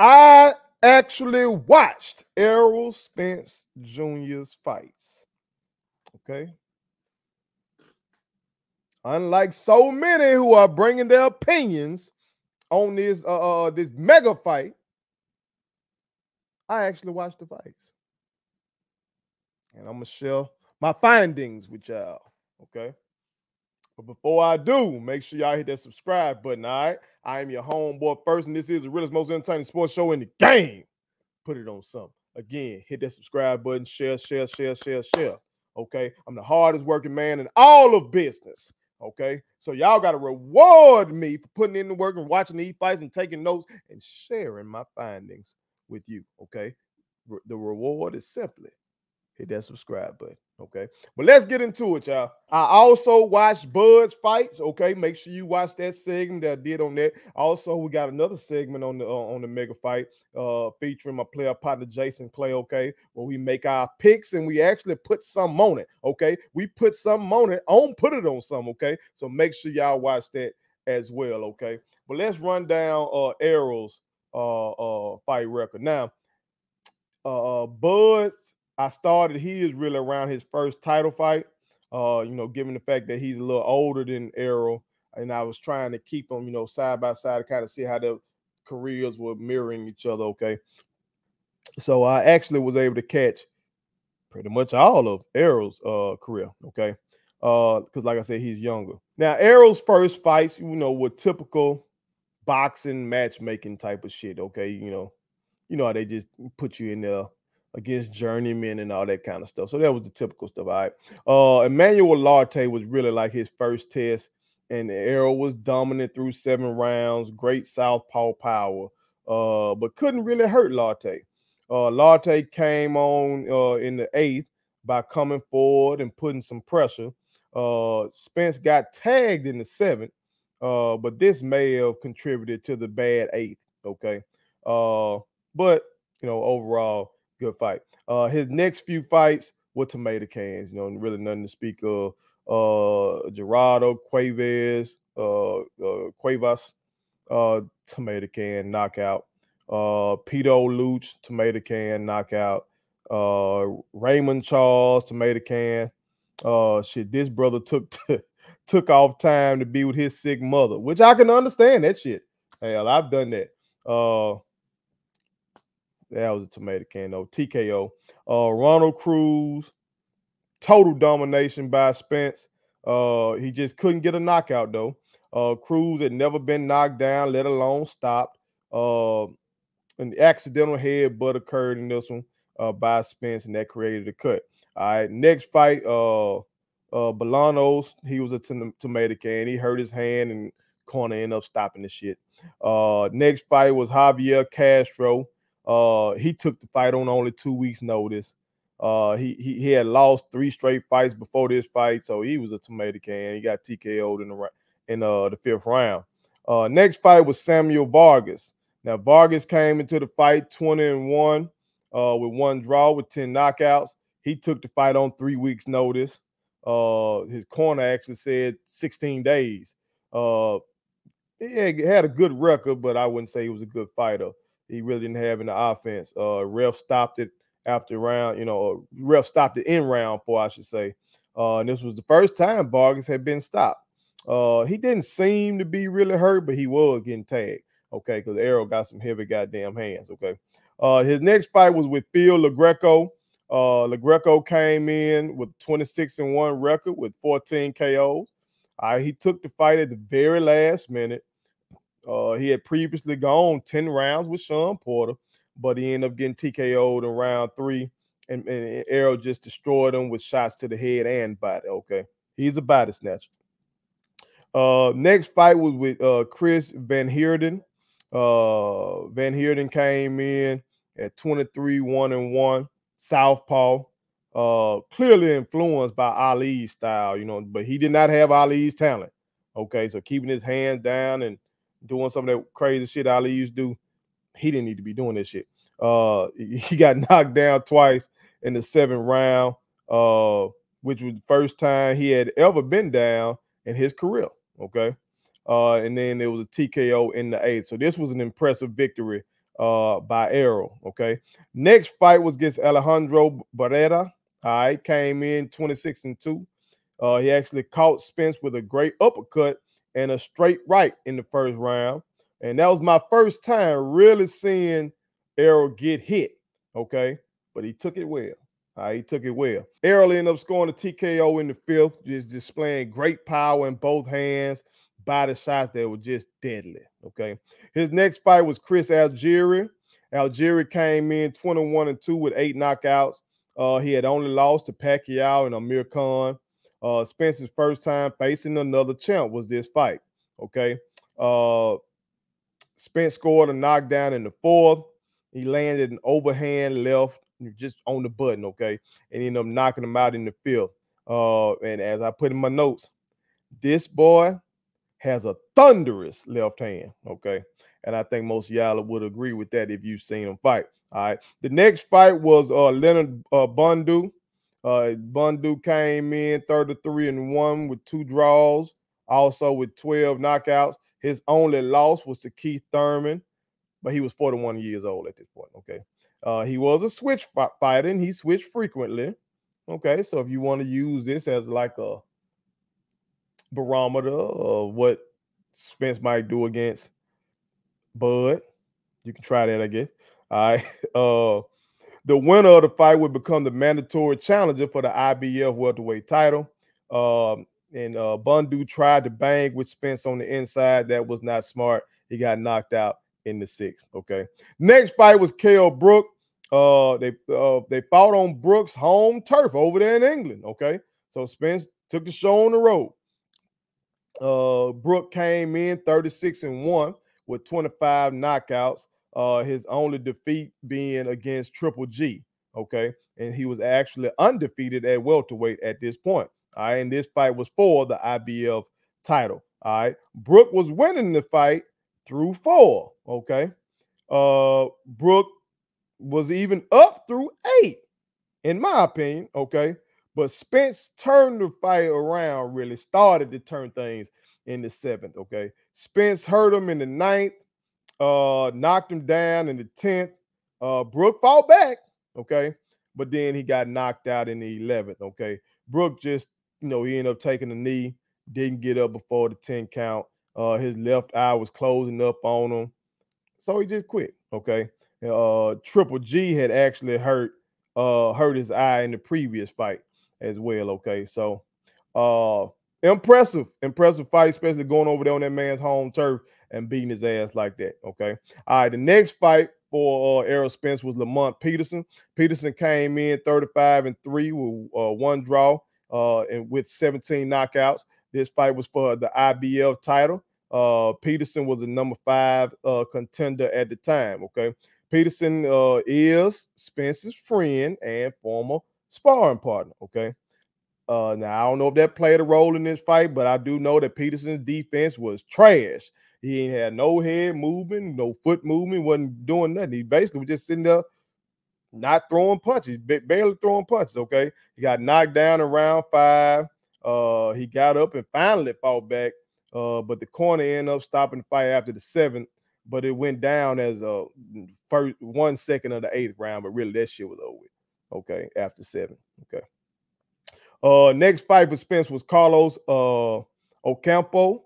I actually watched Errol Spence Jr.'s fights. Okay. Unlike so many who are bringing their opinions on this mega fight, I actually watched the fights. And I'm gonna share my findings with y'all. Okay. But before I do, make sure y'all hit that subscribe button. All right. I am your homeboy first, and this is the realest, most entertaining sports show in the game. Put it on something. Again, hit that subscribe button, share. Okay. I'm the hardest working man in all of business. Okay. So y'all got to reward me for putting in the work and watching these fights and taking notes and sharing my findings with you. Okay. The reward is simply hit that subscribe button. Okay. But let's get into it, y'all. I also watched Bud's fights. Okay. Make sure you watch that segment that I did on that. Also, we got another segment on the mega fight featuring my player partner Jason Clay. Okay. Where we make our picks and we actually put some on it. Okay. We put some on it. Put it on some. Okay. So make sure y'all watch that as well. Okay. But let's run down Errol's fight record. Now, Bud's he is really around his first title fight. Given the fact that he's a little older than Errol, and I was trying to keep them, side by side to kind of see how their careers were mirroring each other. Okay. So I actually was able to catch pretty much all of Errol's career. Okay. Because like I said, he's younger. Now, Errol's first fights, were typical boxing matchmaking type of shit. Okay. You know how they just put you in there against journeymen and all that kind of stuff. So that was the typical stuff. All right. Emmanuel Larte was really like his first test, and Errol was dominant through 7 rounds, great southpaw power, but couldn't really hurt Larte. Larte came on in the 8th by coming forward and putting some pressure. Spence got tagged in the 7th, but this may have contributed to the bad 8th. Okay. But overall, good fight. His next few fights were tomato cans, really nothing to speak of. Gerardo Cuevas, tomato can knockout. Pito Luch, tomato can knockout. Raymond Charles, tomato can. This brother took off time to be with his sick mother, which I can understand that shit. Hell, I've done that. That was a tomato can, though. TKO. Ronald Cruz, total domination by Spence. He just couldn't get a knockout, though. Cruz had never been knocked down, let alone stopped. An accidental headbutt occurred in this one by Spence, and that created a cut. All right, next fight, Bolanos, he was a tomato can. He hurt his hand, and corner ended up stopping the shit. Next fight was Javier Castro. He took the fight on only 2 weeks' notice. He had lost 3 straight fights before this fight, so he was a tomato can. He got TKO'd in the 5th round. Next fight was Samuel Vargas. Now, Vargas came into the fight 20-1 with 1 draw with 10 knockouts. He took the fight on 3 weeks' notice. His corner actually said 16 days. He had a good record, but I wouldn't say he was a good fighter. He really didn't have any offense. Ref stopped it after round, ref stopped it in round 4, I should say. And this was the first time Vargas had been stopped. He didn't seem to be really hurt, but he was getting tagged. Okay, because Errol got some heavy goddamn hands. Okay. His next fight was with Phil LaGreco. LaGreco came in with 26-1 record with 14 KOs. He took the fight at the very last minute. He had previously gone 10 rounds with Sean Porter, but he ended up getting TKO'd in round 3, and Errol just destroyed him with shots to the head and body. Okay, he's a body snatcher. Next fight was with Chris Van Heerden. Van Heerden came in at 23-1-1, southpaw. Clearly influenced by Ali's style, but he did not have Ali's talent. Okay, so keeping his hands down and doing some of that crazy shit Ali used to do, he didn't need to be doing this shit. He got knocked down twice in the 7th round, which was the first time he had ever been down in his career. Okay. And then there was a TKO in the 8th. So this was an impressive victory by Errol. Okay. Next fight was against Alejandro Barrera. All right, came in 26-2. He actually caught Spence with a great uppercut and a straight right in the first round. And that was my first time really seeing Errol get hit. Okay. But he took it well. He took it well. Errol ended up scoring a TKO in the fifth, just displaying great power in both hands, body shots that were just deadly. Okay. His next fight was Chris Algieri. Algieri came in 21-2 with 8 knockouts. He had only lost to Pacquiao and Amir Khan. Spence's first time facing another champ was this fight. Okay. Spence scored a knockdown in the fourth. He landed an overhand left just on the button, okay, and ended up knocking him out in the fifth. And as I put in my notes, this boy has a thunderous left hand, okay, and I think most of y'all would agree with that if you've seen him fight. All right, the next fight was Leonard Bundu. Bundu came in 33-1 with 2 draws, also with 12 knockouts. His only loss was to Keith Thurman, but he was 41 years old at this point, okay? He was a switch fighter, and he switched frequently, okay? So if you want to use this as like a barometer of what Spence might do against Bud, you can try that, I guess. All right. The winner of the fight would become the mandatory challenger for the IBF welterweight title. And Bundu tried to bang with Spence on the inside. That was not smart. He got knocked out in the 6th. Okay. Next fight was Kell Brook. They fought on Brook's home turf over there in England. Okay. So Spence took the show on the road. Brook came in 36-1 with 25 knockouts. His only defeat being against Triple G. Okay. And he was actually undefeated at welterweight at this point. All right. And this fight was for the IBF title. All right. Brook was winning the fight through 4. Okay. Brook was even up through 8, in my opinion. Okay. But Spence turned the fight around, really started to turn things in the 7th. Okay. Spence hurt him in the 9th, knocked him down in the 10th. Brook fought back. Okay. But then he got knocked out in the 11th. Okay. Brook just, he ended up taking a knee, didn't get up before the 10 count. His left eye was closing up on him. So he just quit. Okay. Triple G had actually hurt his eye in the previous fight as well. Okay. So impressive fight, especially going over there on that man's home turf and beating his ass like that. Okay. All right. The next fight for Errol Spence was Lamont Peterson. Peterson came in 35-3 with 1 draw and with 17 knockouts. This fight was for the IBF title. Peterson was the number 5 contender at the time. Okay. Peterson is Spence's friend and former sparring partner. Okay. Now, I don't know if that played a role in this fight, but I do know that Peterson's defense was trash. He ain't had no head movement, no foot movement, wasn't doing nothing. He basically was just sitting there not throwing punches, barely throwing punches, okay? He got knocked down in round 5. He got up and finally fought back, but the corner ended up stopping the fight after the 7th, but it went down as first 1 second of the 8th round, but really that shit was over with, okay, after 7, okay? Next fight for Spence was Carlos Ocampo.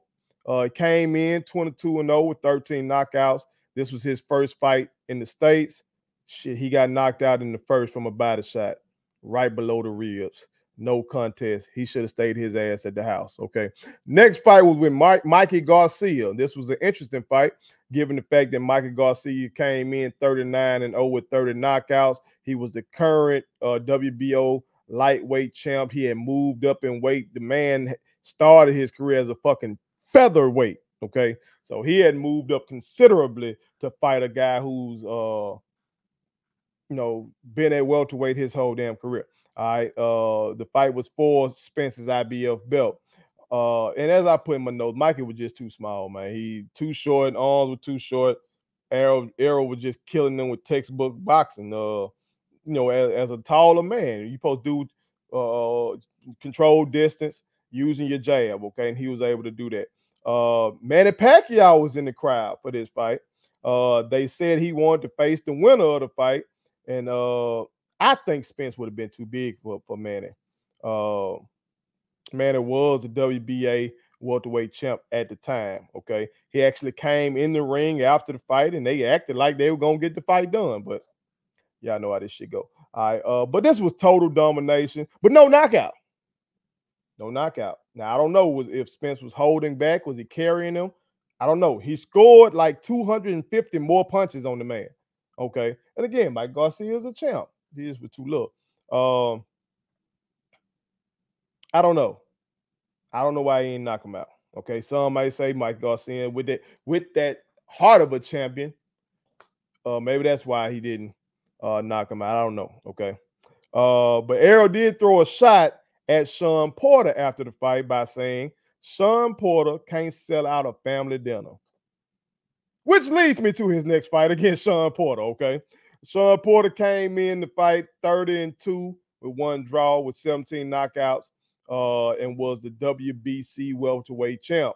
Came in 22-0 with 13 knockouts. This was his first fight in the States. Shit, he got knocked out in the first from a body shot right below the ribs. No contest. He should have stayed his ass at the house. Okay. Next fight was with Mikey Garcia. This was an interesting fight, given the fact that Mikey Garcia came in 39-0 with 30 knockouts. He was the current WBO lightweight champ. He had moved up in weight. The man started his career as a fucking featherweight. Okay. So he had moved up considerably to fight a guy who's been at welterweight his whole damn career. All right. The fight was for Spence's IBF belt. And as I put in my notes, Mikey was just too small, man. He too short, arms were too short. Errol was just killing them with textbook boxing. As a taller man, you're supposed to do control distance using your jab, okay? And he was able to do that. Manny Pacquiao was in the crowd for this fight. They said he wanted to face the winner of the fight, and I think Spence would have been too big for Manny. Manny was the WBA welterweight champ at the time. Okay, he actually came in the ring after the fight, and they acted like they were gonna get the fight done, but y'all know how this shit go. All right, but this was total domination, but no knockout. No knockout. Now I don't know if Spence was holding back, was he carrying him? I don't know. He scored like 250 more punches on the man. Okay, and again, Mike Garcia is a champ. He is with too little. I don't know. I don't know why he ain't knock him out. Okay, some might say Mike Garcia with that heart of a champion. Maybe that's why he didn't knock him out. I don't know. Okay, but Errol did throw a shot at Sean Porter after the fight by saying Sean Porter can't sell out a family dinner, which leads me to his next fight against Sean Porter. Okay, Sean Porter came in the fight 30-2 with one draw with 17 knockouts. And was the WBC welterweight champ.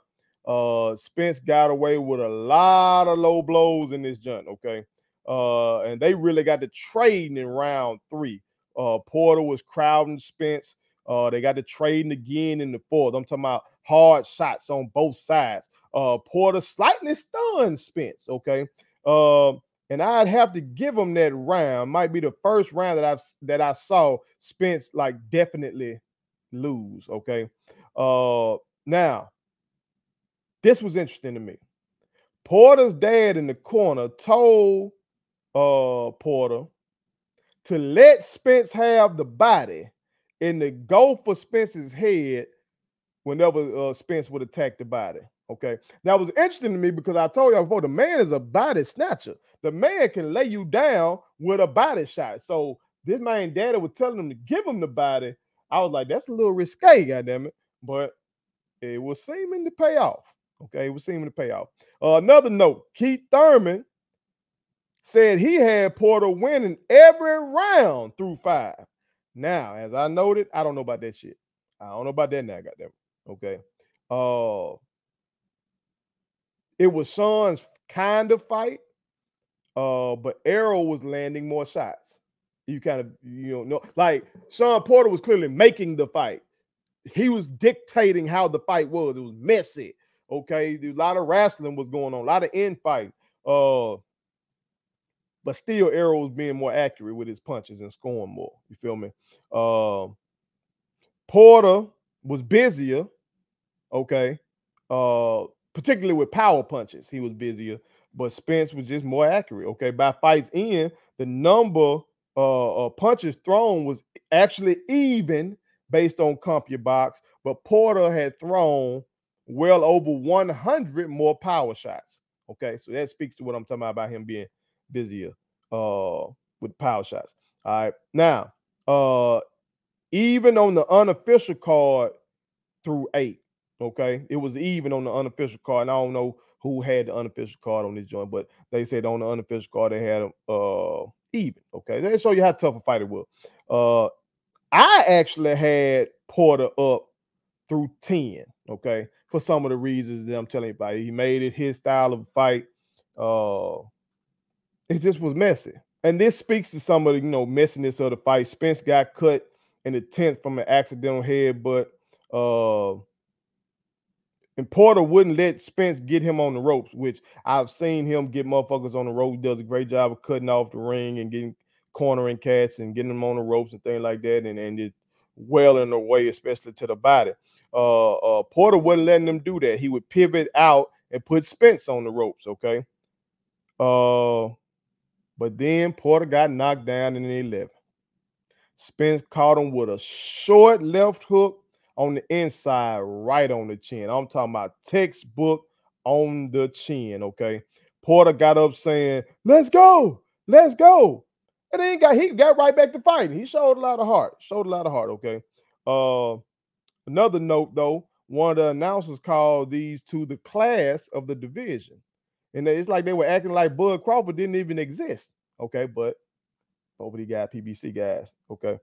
Spence got away with a lot of low blows in this joint, okay? And they really got to trading in round 3. Porter was crowding Spence. They got to trading again in the 4th. I'm talking about hard shots on both sides. Porter slightly stunned Spence, okay? And I'd have to give him that round. Might be the first round that I saw Spence like definitely lose. Okay. Now, this was interesting to me. Porter's dad in the corner told Porter to let Spence have the body and to go for Spence's head whenever Spence would attack the body. Okay. That was interesting to me because I told you before, the man is a body snatcher. The man can lay you down with a body shot. So this man daddy was telling him to give him the body. I was like, that's a little risque, goddammit. But it was seeming to pay off. Okay, it was seeming to pay off. Another note, Keith Thurman said he had Porter winning every round through 5. Now, as I noted, I don't know about that shit. I don't know about that now, goddamn. Okay. It was Sean's kind of fight, but Errol was landing more shots. You kind of, know, like Sean Porter was clearly making the fight. He was dictating how the fight was. It was messy. Okay. A lot of wrestling was going on, a lot of infighting. But still, Errol was being more accurate with his punches and scoring more. You feel me? Porter was busier. Okay. Particularly with power punches, he was busier. But Spence was just more accurate. Okay. By fight's end, the number punches thrown was actually even based on CompuBox, but Porter had thrown well over 100 more power shots. Okay, so that speaks to what I'm talking about him being busier with power shots. All right, now even on the unofficial card through 8. Okay, it was even on the unofficial card, and I don't know who had the unofficial card on this joint, but they said on the unofficial card they had even. Okay, they show you how tough a fight it was. I actually had Porter up through 10. Okay, for some of the reasons that I'm telling you about. He made it his style of fight. It just was messy, and this speaks to some of the messiness of the fight. Spence got cut in the 10th from an accidental headbutt. And Porter wouldn't let Spence get him on the ropes, which I've seen him get motherfuckers on the ropes. He does a great job of cutting off the ring and getting cornering cats and getting them on the ropes and things like that, and just wailing away, especially to the body. Porter wasn't letting them do that. He would pivot out and put Spence on the ropes, okay? But then Porter got knocked down in the 11th. Spence caught him with a short left hook on the inside, right on the chin. I'm talking about textbook on the chin, okay? Porter got up saying, let's go, let's go. And then he got right back to fighting. He showed a lot of heart, okay? Another note, though, one of the announcers called these two the class of the division. And it's like they were acting like Bud Crawford didn't even exist, okay? But over the guy, PBC guys, okay?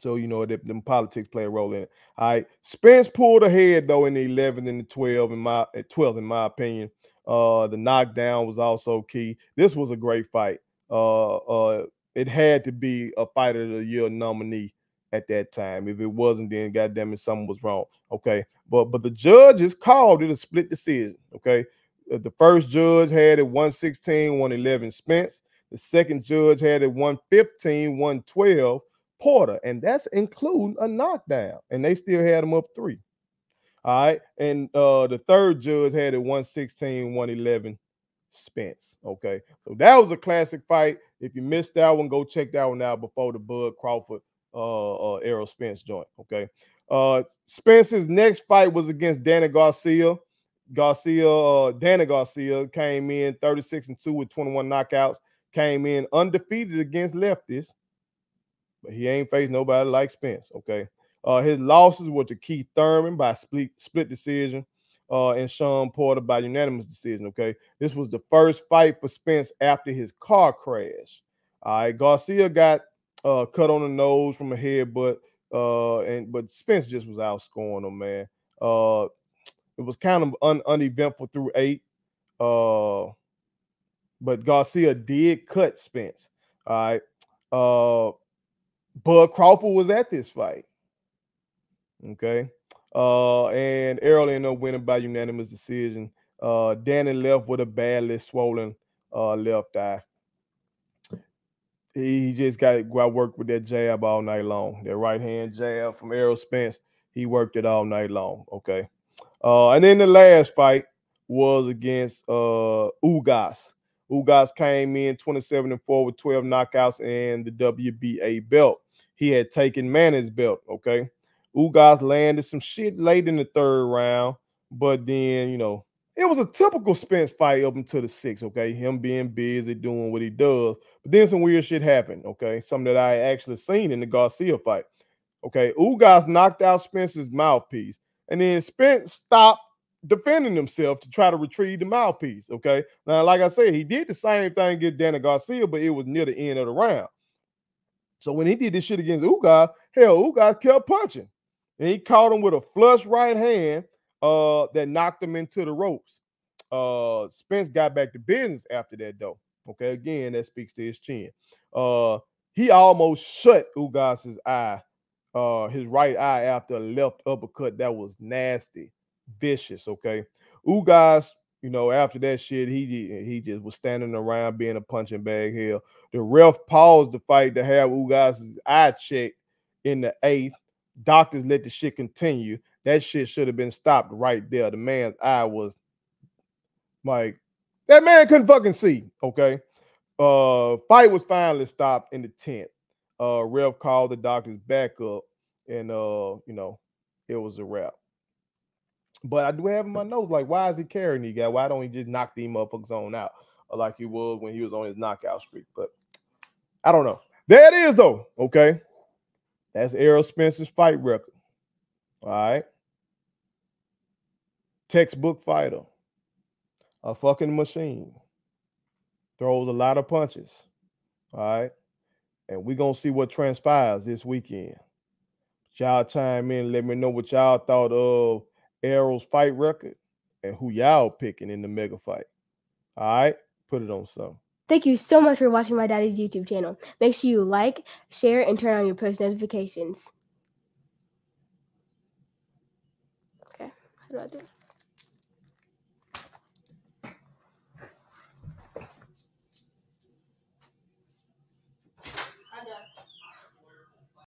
So, you know, them politics play a role in it. All right. Spence pulled ahead, though, in the 11th and the 12th, in my opinion. The knockdown was also key. This was a great fight. It had to be a Fighter of the Year nominee at that time. If it wasn't, then goddamn it, something was wrong. Okay. But the judges called it a split decision. Okay. The first judge had it 116, 111 Spence. The second judge had it 115, 112 Porter, and that's including a knockdown, and they still had him up 3. All right, and the third judge had it 116, 111 Spence. Okay, so that was a classic fight. If you missed that one, go check that one out before the Bud Crawford Errol Spence joint. Okay, Spence's next fight was against Danny Garcia. Danny Garcia came in 36-2 with 21 knockouts. Came in undefeated against leftists. But he ain't faced nobody like Spence, okay? His losses were to Keith Thurman by split decision and Sean Porter by unanimous decision, okay? This was the first fight for Spence after his car crash. All right, Garcia got cut on the nose from a headbutt, but Spence just was outscoring him, man. It was kind of uneventful through 8, but Garcia did cut Spence, all right? Bud Crawford was at this fight. Okay. And Errol ended up winning by unanimous decision. Danny left with a badly swollen left eye. He just got work with that jab all night long. That right hand jab from Errol Spence. He worked it all night long. Okay. And then the last fight was against Ugas. Ugas came in 27-4 with 12 knockouts and the WBA belt. He had taken Manning's belt, okay? Ugas landed some shit late in the 3rd round, but then, you know, it was a typical Spence fight up until the 6th, okay? Him being busy, doing what he does. But then some weird shit happened, okay? Something that I actually seen in the Garcia fight. Okay, Ugas knocked out Spence's mouthpiece, and then Spence stopped defending himself to try to retrieve the mouthpiece, okay? Now, like I said, he did the same thing against Danny Garcia, but it was near the end of the round. So when he did this shit against Ugas, hell, Ugas kept punching. And he caught him with a flush right hand that knocked him into the ropes. Spence got back to business after that, though. Okay, again, that speaks to his chin. He almost shut Ugas's eye, his right eye, after a left uppercut that was nasty, vicious, okay? Ugas, you know, after that shit, he just was standing around being a punching bag. Hell, the ref paused the fight to have Ugas's eye checked in the 8th. Doctors let the shit continue. That shit should have been stopped right there. The man's eye was like, that man couldn't fucking see, okay? Fight was finally stopped in the 10th. Ref called the doctors back up, and you know, it was a wrap. But I do have in my notes, like, why is he carrying these guys? Why don't he just knock these motherfuckers on out like he was when he was on his knockout streak? But I don't know. There it is, though. Okay, that's Errol Spence's fight record. All right, textbook fighter, a fucking machine, throws a lot of punches. All right, and we're gonna see what transpires this weekend. Y'all chime in, let me know what y'all thought of Errol's fight record and who y'all picking in the mega fight. All right, put it on some. Thank you so much for watching my daddy's YouTube channel. Make sure you like, share, and turn on your post notifications. Okay, how do I do it?